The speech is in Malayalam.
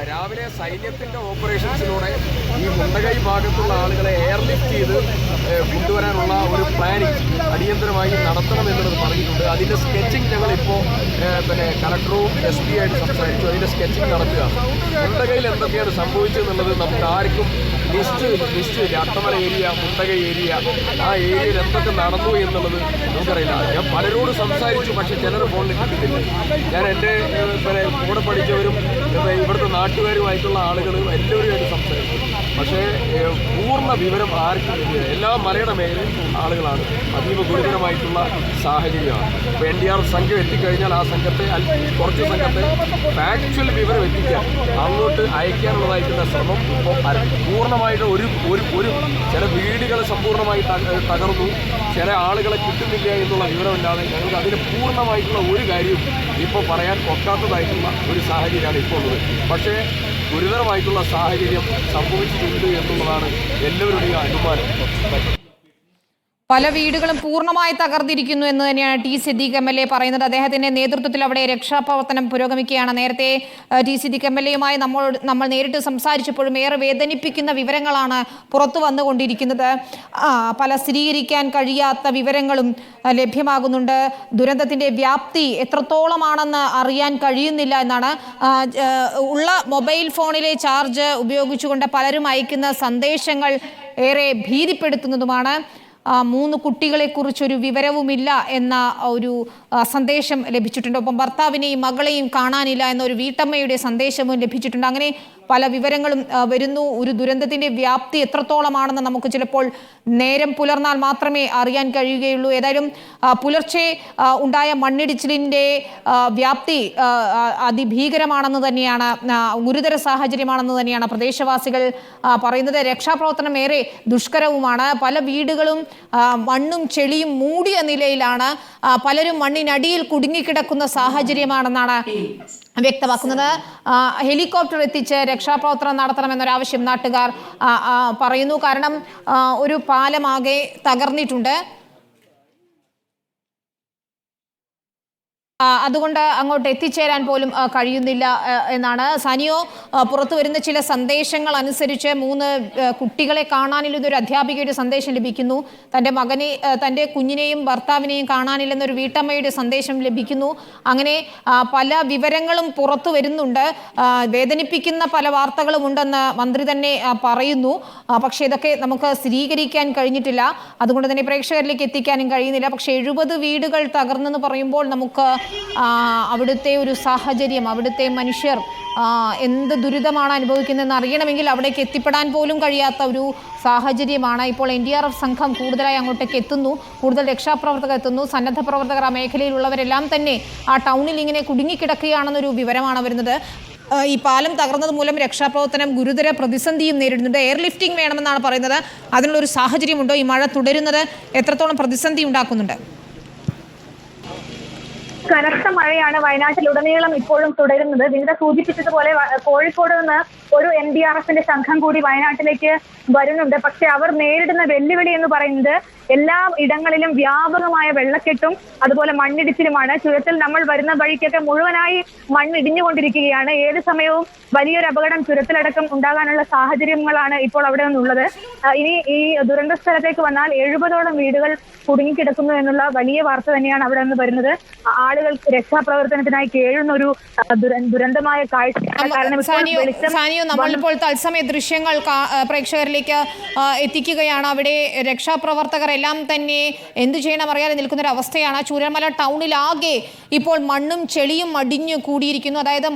രാവിലെ സൈന്യത്തിൻ്റെ ഓപ്പറേഷൻസിലൂടെ ഈ മുണ്ടകൈ ഭാഗത്തുള്ള ആളുകളെ എയർലിഫ്റ്റ് ചെയ്ത് കൊണ്ടുവരാനുള്ള ഒരു പ്ലാനിങ് അടിയന്തരമായി നടത്തണമെന്നുള്ളത് പറഞ്ഞിട്ടുണ്ട്. അതിൻ്റെ സ്കെച്ചിങ് ഞങ്ങളിപ്പോൾ കളക്ടറും SP ആയിട്ട് സംസാരിച്ചു. അതിൻ്റെ സ്കെച്ചിങ് നടത്തുകയാണ്. മുണ്ടകയിൽ എന്തൊക്കെയാണ് സംഭവിച്ചതെന്നുള്ളത് നമുക്ക് ആർക്കും list Attamala area, Mundakai area, ആ ഏരിയയിൽ എന്തൊക്കെ നടന്നു എന്നുള്ളത് നമുക്കറിയില്ല. ഞാൻ പലരോട് സംസാരിച്ചു, പക്ഷേ ചിലർ ഫോണിൽ കിട്ടുന്നില്ല. ഞാൻ എൻ്റെ കൂടെ പഠിച്ചവരും ഇവിടുത്തെ നാട്ടുകാരുമായിട്ടുള്ള ആളുകളും എല്ലാവരുമായിട്ട് സംസാരിച്ചു. പക്ഷേ പൂർണ്ണ വിവരം ആർക്കും കിട്ടില്ല. എല്ലാ മലയുടെ മേഖലയിൽ ആളുകളാണ്. അതീവ ഗുരുതരമായിട്ടുള്ള സാഹചര്യമാണ്. ഇപ്പോൾ NDRF സംഘം എത്തിക്കഴിഞ്ഞാൽ ആ കുറച്ച് സംഘത്തെ ഫാക്ച്വൽ വിവരം എത്തിക്കാൻ അങ്ങോട്ട് അയക്കാനുള്ളതായിട്ടുള്ള ശ്രമം ഇപ്പോൾ പൂർണ്ണമായിട്ട് ഒരു ചില വീടുകൾ സമ്പൂർണ്ണമായി തകർന്നു, ചില ആളുകളെ കിട്ടുന്നില്ല എന്നുള്ള വിവരമില്ലാതെ ഞങ്ങൾക്ക് അതിന് പൂർണ്ണമായിട്ടുള്ള ഒരു കാര്യവും ഇപ്പോൾ പറയാൻ ഒക്കാത്തതായിട്ടുള്ള ഒരു സാഹചര്യമാണ് ഇപ്പോൾ ഉള്ളത്. പക്ഷേ ഗുരുതരമായിട്ടുള്ള സാഹചര്യം സംഭവിച്ചിട്ടുണ്ട് എന്നുള്ളതാണ് എല്ലാവരുടെയും അനുമാനം. പല വീടുകളും പൂർണ്ണമായി തകർന്നിരിക്കുന്നു എന്ന് തന്നെയാണ് ടി സിദ്ദീഖ് MLA പറയുന്നത്. അദ്ദേഹത്തിന്റെ നേതൃത്വത്തിൽ അവിടെ രക്ഷാപ്രവർത്തനം പുരോഗമിക്കുകയാണ്. നേരത്തെ ടി സിദ്ദീഖ് MLAയുമായി നമ്മൾ നേരിട്ട് സംസാരിച്ചപ്പോഴും ഏറെ വേദനിപ്പിക്കുന്ന വിവരങ്ങളാണ് പുറത്തു വന്നുകൊണ്ടിരിക്കുന്നത്. പല സ്ഥിരീകരിക്കാൻ കഴിയാത്ത വിവരങ്ങളും ലഭ്യമാകുന്നുണ്ട്. ദുരന്തത്തിന്റെ വ്യാപ്തി എത്രത്തോളമാണെന്ന് അറിയാൻ കഴിയുന്നില്ല എന്നാണ്. ഉള്ള മൊബൈൽ ഫോണിലെ ചാർജ് ഉപയോഗിച്ചുകൊണ്ട് പലരും അയക്കുന്ന സന്ദേശങ്ങൾ ഏറെ ഭീതിപ്പെടുത്തുന്നതുമാണ്. 3 കുട്ടികളെക്കുറിച്ചൊരു വിവരവുമില്ല എന്ന ഒരു സന്ദേശം ലഭിച്ചിട്ടുണ്ട്. ഒപ്പം ഭർത്താവിനെയും മകളെയും കാണാനില്ല എന്നൊരു വീട്ടമ്മയുടെ സന്ദേശവും ലഭിച്ചിട്ടുണ്ട്. അങ്ങനെ പല വിവരങ്ങളും വരുന്നു. ഒരു ദുരന്തത്തിൻ്റെ വ്യാപ്തി എത്രത്തോളമാണെന്ന് നമുക്ക് ചിലപ്പോൾ നേരം പുലർന്നാൽ മാത്രമേ അറിയാൻ കഴിയുകയുള്ളൂ. ഏതായാലും പുലർച്ചെ ഉണ്ടായ മണ്ണിടിച്ചിലിൻ്റെ വ്യാപ്തി അതിഭീകരമാണെന്ന് തന്നെയാണ്, ഗുരുതര സാഹചര്യമാണെന്ന് തന്നെയാണ് പ്രദേശവാസികൾ പറയുന്നത്. രക്ഷാപ്രവർത്തനം ഏറെ ദുഷ്കരവുമാണ്. പല വീടുകളും മണ്ണും ചെളിയും മൂടിയ നിലയിലാണ്. പലരും മണ്ണിനടിയിൽ കുടുങ്ങിക്കിടക്കുന്ന സാഹചര്യമാണെന്നാണ് വ്യക്തമാക്കുന്നത്. ഹെലികോപ്റ്റർ എത്തിച്ച് രക്ഷാപ്രവർത്തനം നടത്തണമെന്നൊരാവശ്യം നാട്ടുകാർ പറയുന്നു. കാരണം ഒരു പാലമാകെ തകർന്നിട്ടുണ്ട്. അതുകൊണ്ട് അങ്ങോട്ട് എത്തിച്ചേരാൻ പോലും കഴിയുന്നില്ല എന്നാണ്. സാനിയോ, പുറത്തു വരുന്ന ചില സന്ദേശങ്ങൾ അനുസരിച്ച് 3 കുട്ടികളെ കാണാനില്ലെന്നൊരു അധ്യാപികയുടെ സന്ദേശം ലഭിക്കുന്നു. തൻ്റെ കുഞ്ഞിനെയും ഭർത്താവിനെയും കാണാനില്ലെന്നൊരു വീട്ടമ്മയുടെ സന്ദേശം ലഭിക്കുന്നു. അങ്ങനെ പല വിവരങ്ങളും പുറത്തു വരുന്നുണ്ട്. വേദനിപ്പിക്കുന്ന പല വാർത്തകളും ഉണ്ടെന്ന് മന്ത്രി തന്നെ പറയുന്നു. പക്ഷേ ഇതൊക്കെ നമുക്ക് സ്ഥിരീകരിക്കാൻ കഴിഞ്ഞിട്ടില്ല. അതുകൊണ്ട് തന്നെ പ്രേക്ഷകരിലേക്ക് എത്തിക്കാനും കഴിയുന്നില്ല. പക്ഷേ 70 വീടുകൾ തകർന്നെന്ന് പറയുമ്പോൾ നമുക്ക് അവിടുത്തെ ഒരു സാഹചര്യം, അവിടുത്തെ മനുഷ്യർ എന്ത് ദുരിതമാണ് അനുഭവിക്കുന്നതെന്ന് അറിയണമെങ്കിൽ അവിടേക്ക് എത്തിപ്പെടാൻ പോലും കഴിയാത്ത ഒരു സാഹചര്യമാണ്. ഇപ്പോൾ NDRF സംഘം കൂടുതലായി അങ്ങോട്ടേക്ക് എത്തുന്നു, കൂടുതൽ രക്ഷാപ്രവർത്തകർ എത്തുന്നു. സന്നദ്ധ പ്രവർത്തകർ, ആ മേഖലയിലുള്ളവരെല്ലാം തന്നെ ആ ടൗണിൽ ഇങ്ങനെ കുടുങ്ങിക്കിടക്കുകയാണെന്നൊരു വിവരമാണ് വരുന്നത്. ഈ പാലം തകർന്നത് മൂലം രക്ഷാപ്രവർത്തനം ഗുരുതര പ്രതിസന്ധിയും നേരിടുന്നുണ്ട്. എയർലിഫ്റ്റിംഗ് വേണമെന്നാണ് പറയുന്നത്. അതിനുള്ളൊരു സാഹചര്യമുണ്ടോ? ഈ മഴ തുടരുന്നത് എത്രത്തോളം പ്രതിസന്ധി ഉണ്ടാക്കുന്നുണ്ട്? കനത്ത മഴയാണ് വയനാട്ടിലുടനീളം ഇപ്പോഴും തുടരുന്നത്. വിനിത സൂചിപ്പിച്ചതുപോലെ കോഴിക്കോട് നിന്ന് ഒരു NDRFന്റെ സംഘം കൂടി വയനാട്ടിലേക്ക് വരുന്നുണ്ട്. പക്ഷെ അവർ നേരിടുന്ന വെല്ലുവിളി എന്ന് പറയുന്നത് എല്ലാ ഇടങ്ങളിലും വ്യാപകമായ വെള്ളക്കെട്ടും അതുപോലെ മണ്ണിടിച്ചിലുമാണ്. ചുരത്തിൽ നമ്മൾ വരുന്ന വഴിക്കൊക്കെ മുഴുവനായി മണ്ണിടിഞ്ഞുകൊണ്ടിരിക്കുകയാണ്. ഏത് സമയവും വലിയൊരു അപകടം ചുരത്തിലടക്കം ഉണ്ടാകാനുള്ള സാഹചര്യങ്ങളാണ് ഇപ്പോൾ അവിടെ നിന്നുള്ളത്. ഇനി ഈ ദുരന്ത സ്ഥലത്തേക്ക് വന്നാൽ 70ഓളം വീടുകൾ കുടുങ്ങിക്കിടക്കുന്നു എന്നുള്ള വലിയ വാർത്ത തന്നെയാണ് അവിടെ നിന്ന് വരുന്നത്. ആളുകൾ രക്ഷാപ്രവർത്തനത്തിനായി കേഴുന്ന ഒരു ദുരന്തമായ കാഴ്ചയാണ്. കാരണം നമ്മളിപ്പോൾ തത്സമയ ദൃശ്യങ്ങൾ പ്രേക്ഷകരിലേക്ക് എത്തിക്കുകയാണ്. അവിടെ രക്ഷാപ്രവർത്തകർ എല്ലാം തന്നെ എന്തു ചെയ്യണം അറിയാതെ നിൽക്കുന്നൊരു അവസ്ഥയാണ്. ചൂരൽമല ടൗണിലാകെ ഇപ്പോൾ മണ്ണും ചെളിയും അടിഞ്ഞു കൂടിയിരിക്കുന്നു. അതായത്